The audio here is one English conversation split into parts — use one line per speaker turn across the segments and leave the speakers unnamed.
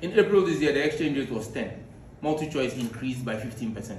In April this year, the exchange rate was 10. Multi-choice increased by 15%.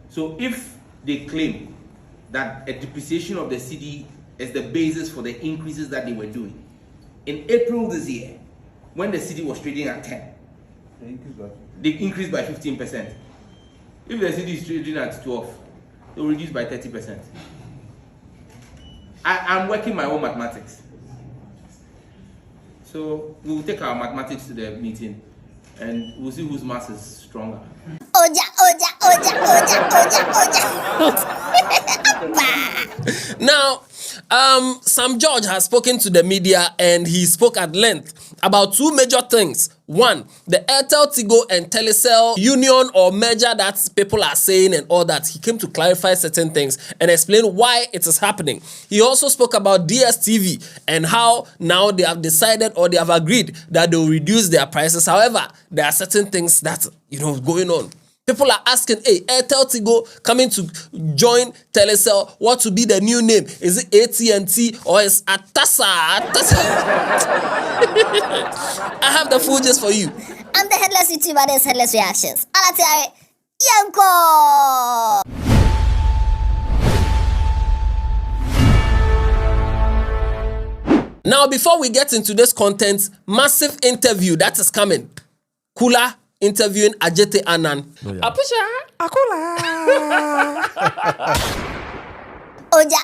So if they claim that a depreciation of the cedi is the basis for the increases that they were doing, in April this year, when the cedi was trading at 10, they increased by 15%. If the cedi is trading at 12, they will reduce by 30%. I'm working my own mathematics. So we will take our mathematics to the meeting and we'll see whose math is stronger.
Now, Sam George has spoken to the media and he spoke at length about two major things. One, the Airtel Tigo and Telecel union or merger that people are saying and all that. He came to clarify certain things and explain why it is happening. He also spoke about DSTV and how now they have decided or they have agreed that they will reduce their prices. However, there are certain things that, going on. People are asking, hey, Airtel Tigo coming to join Telecel. What will be the new name? Is it AT&T or is Atasa? I have the full gist for you.
I'm the Headless YouTuber. There's Headless Reactions. Alatiare, Yanko!
Now, before we get into this content, massive interview that is coming. Kula interviewing Ajete Anan.
Oh, yeah.
Apusha, Akula.
Oja.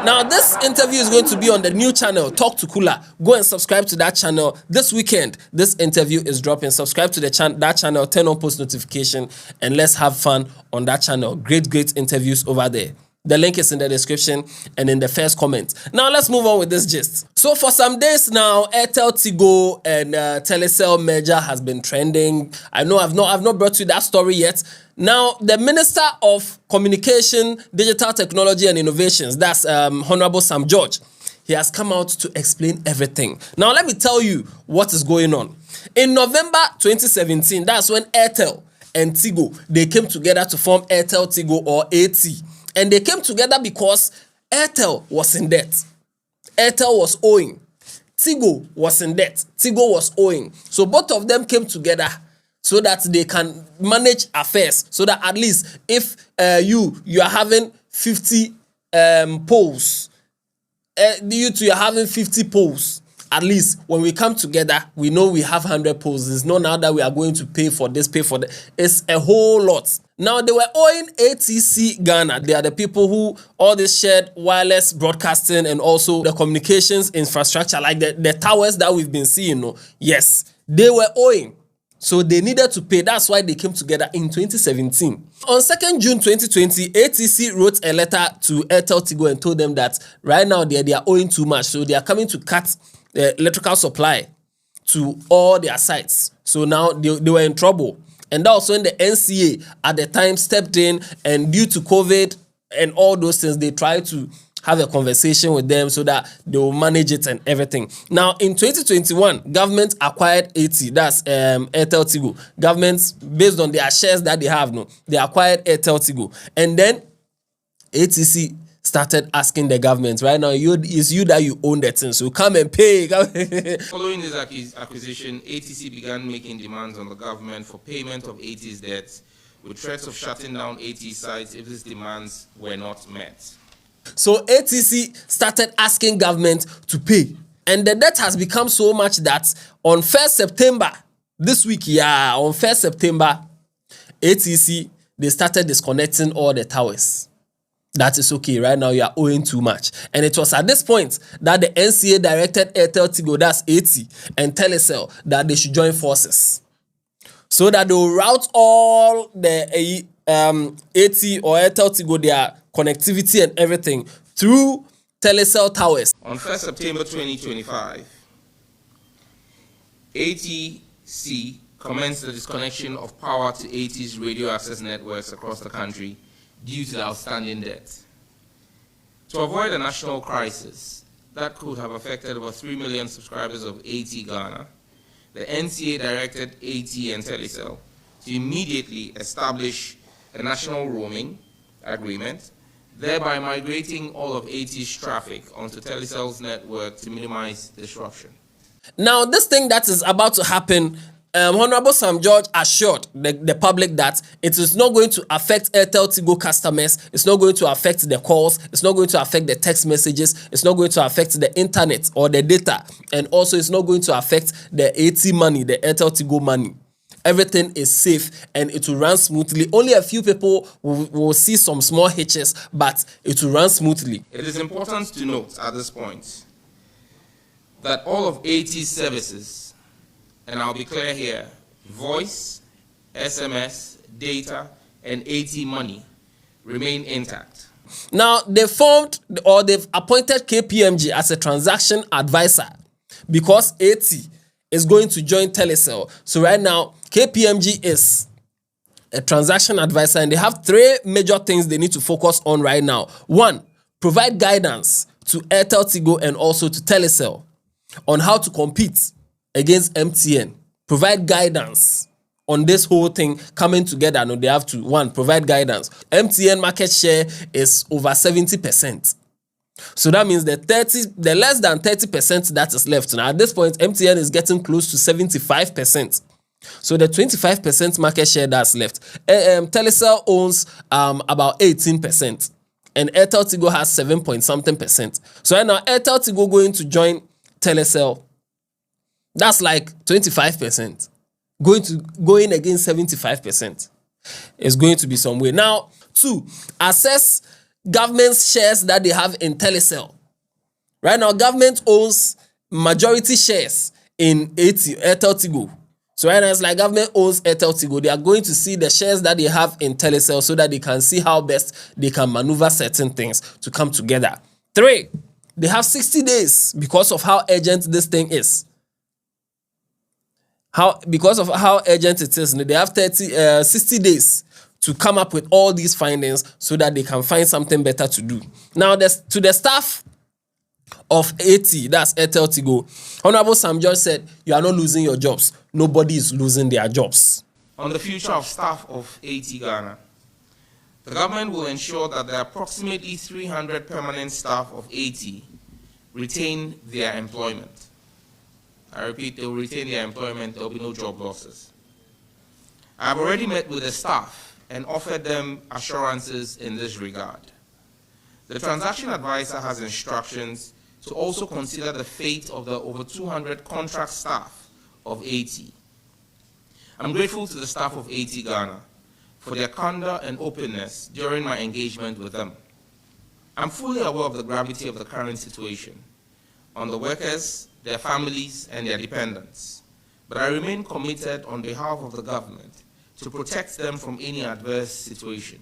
Now, this interview is going to be on the new channel, Talk to Kula. Go and subscribe to that channel. This weekend, this interview is dropping. Subscribe to that channel, turn on post notification, and let's have fun on that channel. Great interviews over there. The link is in the description and in the first comment. Now, let's move on with this gist. So, for some days now, Airtel Tigo and Telecel merger has been trending. I know I've not brought you that story yet. Now, the Minister of Communication, Digital Technology and Innovations, that's Honorable Sam George, he has come out to explain everything. Now, let me tell you what is going on. In November 2017, that's when Airtel and Tigo, they came together to form Airtel Tigo or AT. And they came together because Airtel was in debt. Airtel was owing. Tigo was in debt. Tigo was owing. So both of them came together so that they can manage affairs. So that at least if you are having 50 polls, you're having 50 polls. At least when we come together, we know we have 100 polls. It's not now that we are going to pay for this, pay for that. It's a whole lot. Now, they were owing ATC Ghana. They are the people who all this shared wireless broadcasting and also the communications infrastructure, like the towers that we've been seeing. Yes, they were owing. So they needed to pay. That's why they came together in 2017. On 2nd June 2020, ATC wrote a letter to Airtel Tigo and told them that right now they are owing too much. So they are coming to cut the electrical supply to all their sites. So now they were in trouble. And also in the NCA at the time stepped in, and due to COVID and all those things, they tried to have a conversation with them so that they will manage it and everything. Now, in 2021, government acquired AT, that's Airtel Tigo. Government, based on their shares that they have, they acquired Airtel Tigo. And then ATC started asking the government, right now, it's you that you own the thing, so come and pay.
Following this acquisition, ATC began making demands on the government for payment of AT's debts, with threats of shutting down AT sites if these demands were not met.
So ATC started asking government to pay. And the debt has become so much that on 1st September, this week, on 1st September, ATC, they started disconnecting all the towers. That is okay. Right now, you are owing too much. And it was at this point that the NCA directed Airtel Tigo, that's AT, and Telecel, that they should join forces, so that they will route all the AT or Airtel Tigo, their connectivity and everything, through Telecel towers.
On 1st September 2025, ATC commenced the disconnection of power to AT's radio access networks across the country due to the outstanding debt. To avoid a national crisis that could have affected over 3 million subscribers of AT Ghana, the NCA directed AT and Telecel to immediately establish a national roaming agreement thereby migrating all of AT's traffic onto Telecel's network to minimize disruption.
Now, this thing that is about to happen, Honorable Sam George assured the public that it is not going to affect Airtel Tigo customers, it's not going to affect the calls, it's not going to affect the text messages, it's not going to affect the internet or the data, and also it's not going to affect the AT money, the Airtel Tigo money. Everything is safe and it will run smoothly. Only a few people will see some small hitches, but it will run smoothly.
It is important to note at this point that all of AT's services, and I'll be clear here, voice, SMS, data, and AT money remain intact.
Now, they formed or they've appointed KPMG as a transaction advisor because AT is going to join Telecel. So right now, KPMG is a transaction advisor and they have three major things they need to focus on right now. One, provide guidance to Airtel Tigo and also to Telecel on how to compete against MTN. Provide guidance on this whole thing coming together. No, they have to, one, provide guidance. MTN market share is over 70%. So that means the less than 30% that is left. Now at this point, MTN is getting close to 75%. So the 25% market share that's left. Telecel owns about 18%. And Airtel Tigo has 7 point something percent. So right now, Airtel Tigo going to join Telecel. That's like 25%. Going against 75%. It's going to be some way. Now, two, assess government's shares that they have in Telecel. Right now, government owns majority shares in Airtel Tigo. So right now, it's like government owns Airtel Tigo. They are going to see the shares that they have in Telecel so that they can see how best they can maneuver certain things to come together. Three, they have 60 days because of how urgent this thing is. Because of how urgent it is, they have 60 days to come up with all these findings so that they can find something better to do. Now, to the staff of AT, that's Airtel Tigo, Honorable Sam George said, you are not losing your jobs. Nobody is losing their jobs.
On the future of staff of AT Ghana, the government will ensure that the approximately 300 permanent staff of AT retain their employment. I repeat, they will retain their employment, there will be no job losses. I have already met with the staff and offered them assurances in this regard. The transaction advisor has instructions to also consider the fate of the over 200 contract staff of AT. I'm grateful to the staff of AT Ghana for their candor and openness during my engagement with them. I'm fully aware of the gravity of the current situation on the workers, their families, and their dependents, but I remain committed on behalf of the government to protect them from any adverse situation.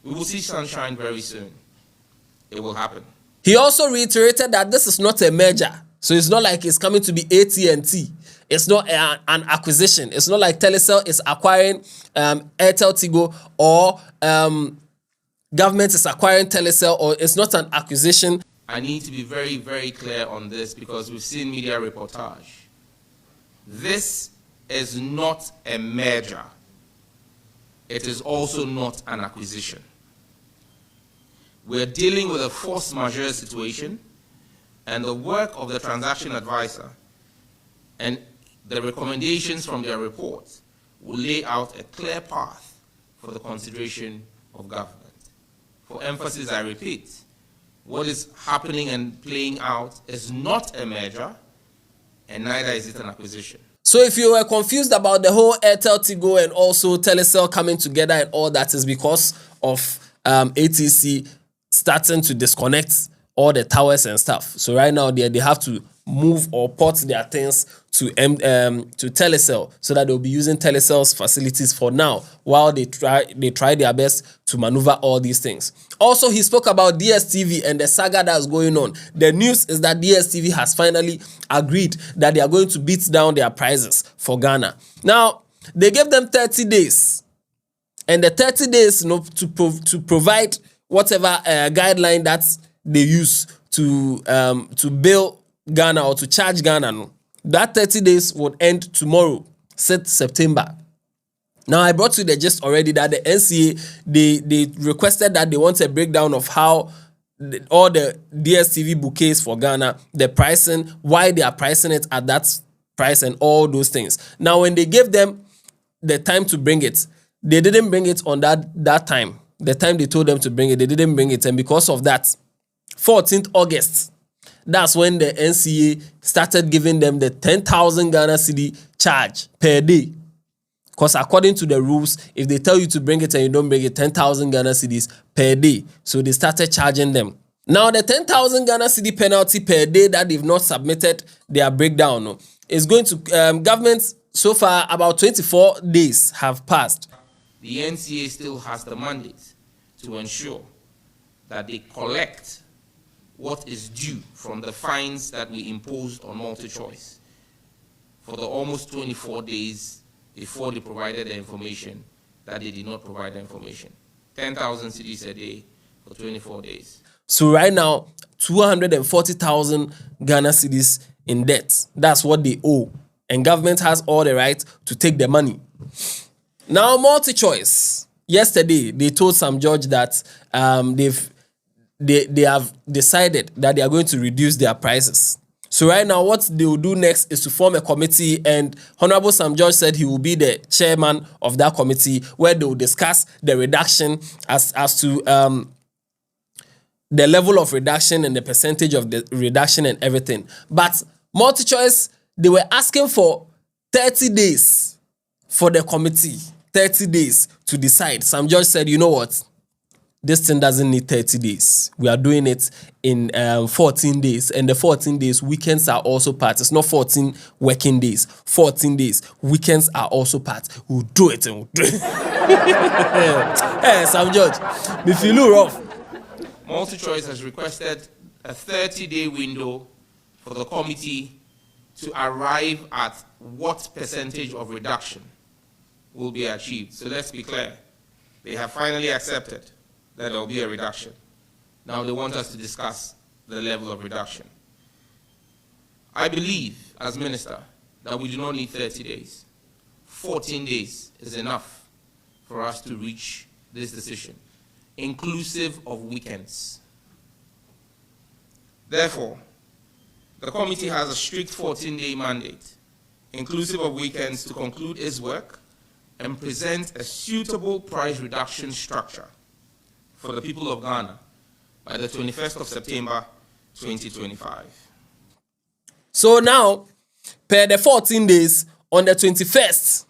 We will see sunshine very soon. It will happen.
He also reiterated that this is not a merger. So it's not like it's coming to be AT&T. It's not an acquisition. It's not like Telecel is acquiring Airtel Tigo or government is acquiring Telecel, or it's not an acquisition.
I need to be very, very clear on this because we've seen media reportage. This is not a merger. It is also not an acquisition. We're dealing with a force majeure situation, and the work of the transaction advisor and the recommendations from their report will lay out a clear path for the consideration of government. For emphasis, I repeat, what is happening and playing out is not a merger, and neither is it an acquisition.
So if you were confused about the whole Airtel Tigo and also Telecel coming together and all that, is because of ATC starting to disconnect all the towers and stuff. So right now they have to move or port their things to Telecel so that they'll be using Telecel's facilities for now while they try their best to maneuver all these things. Also, he spoke about DSTV and the saga that's going on. The news is that DSTV has finally agreed that they are going to beat down their prices for Ghana. Now, they gave them 30 days. And the 30 days, to provide whatever guideline that they use to bill Ghana or to charge Ghana. That 30 days would end tomorrow, 6th September. Now, I brought you the gist already that the NCA, they requested that they want a breakdown of how all the DSTV bouquets for Ghana, the pricing, why they are pricing it at that price and all those things. Now, when they gave them the time to bring it, they didn't bring it on that time. The time they told them to bring it, they didn't bring it. And because of that, 14th August, that's when the NCA started giving them the 10,000 Ghana cedi charge per day. Because according to the rules, if they tell you to bring it and you don't bring it, 10,000 Ghana cedis per day. So they started charging them. Now, the 10,000 Ghana cedi penalty per day that they've not submitted their breakdown is going to government. So far, about 24 days have passed.
The NCA still has the mandate to ensure that they collect what is due from the fines that we imposed on multi-choice for the almost 24 days before they provided the information that they did not provide the information. 10,000 cedis a day for 24 days.
So right now, 240,000 Ghana cedis in debt. That's what they owe. And government has all the right to take the money. Now, multi-choice. Yesterday, they told some judge that they have decided that they are going to reduce their prices. So right now, what they will do next is to form a committee, and Honorable Sam George said he will be the chairman of that committee, where they will discuss the reduction as to the level of reduction and the percentage of the reduction and everything. But multi-choice, they were asking for 30 days for the committee, 30 days to decide. Sam George said, you know what? This thing doesn't need 30 days. We are doing it in 14 days. And the 14 days, weekends are also part. It's not 14 working days. 14 days, weekends are also part. We'll do it and we'll do it. Hey, Sam George, me feel rough.
MultiChoice has requested a 30-day window for the committee to arrive at what percentage of reduction will be achieved. So let's be clear. They have finally accepted that there will be a reduction. Now they want us to discuss the level of reduction. I believe, as minister, that we do not need 30 days. 14 days is enough for us to reach this decision, inclusive of weekends. Therefore, the committee has a strict 14-day mandate, inclusive of weekends, to conclude its work and present a suitable price reduction structure for the people of Ghana by the 21st of September, 2025.
So now, per the 14 days, on the 21st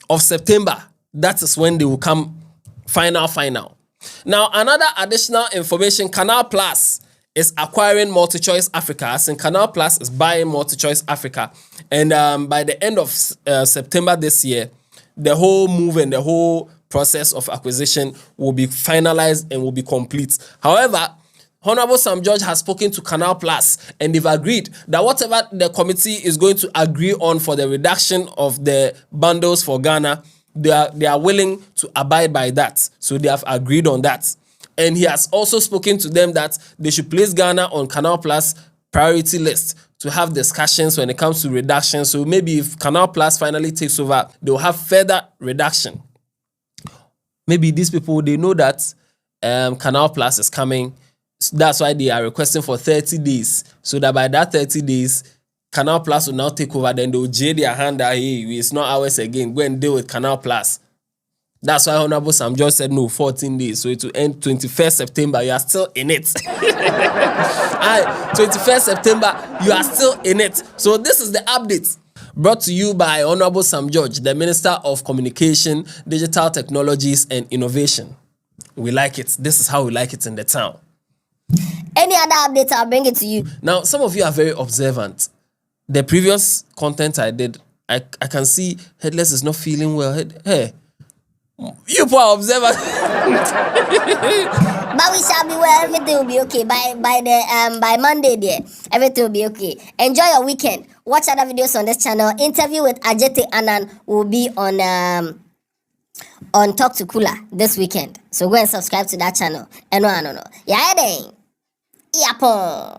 of September, that is when they will come final. Now, another additional information, Canal Plus is acquiring MultiChoice Africa, as in Canal Plus is buying MultiChoice Africa. And by the end of September this year, the whole move and the whole process of acquisition will be finalized and will be complete. However, Honorable Sam George has spoken to Canal Plus and they've agreed that whatever the committee is going to agree on for the reduction of the bundles for Ghana, they are willing to abide by that. So they have agreed on that. And he has also spoken to them that they should place Ghana on Canal Plus priority list to have discussions when it comes to reduction. So maybe if Canal Plus finally takes over, they'll have further reduction. Maybe these people, they know that Canal Plus is coming. So that's why they are requesting for 30 days. So that by that 30 days, Canal Plus will now take over. Then they will jay their hand that, hey, it's not ours again. Go and deal with Canal Plus. That's why Honorable Sam George said no, 14 days. So it will end 21st September. You are still in it. 21st September, you are still in it. So this is the update brought to you by Honorable Sam George, the Minister of Communication, Digital Technologies and Innovation. We like it. This is how we like it in the town.
Any other updates, I'll bring it to you.
Now, some of you are very observant. The previous content I did, I can see Headless is not feeling well. Hey, you poor observant.
But we shall be well. Everything will be okay by Monday. There, everything will be okay. Enjoy your weekend. Watch other videos on this channel. Interview with Ajete Anan will be on Talk to Kula this weekend. So go and subscribe to that channel. And no. Yeah, then. Yapon.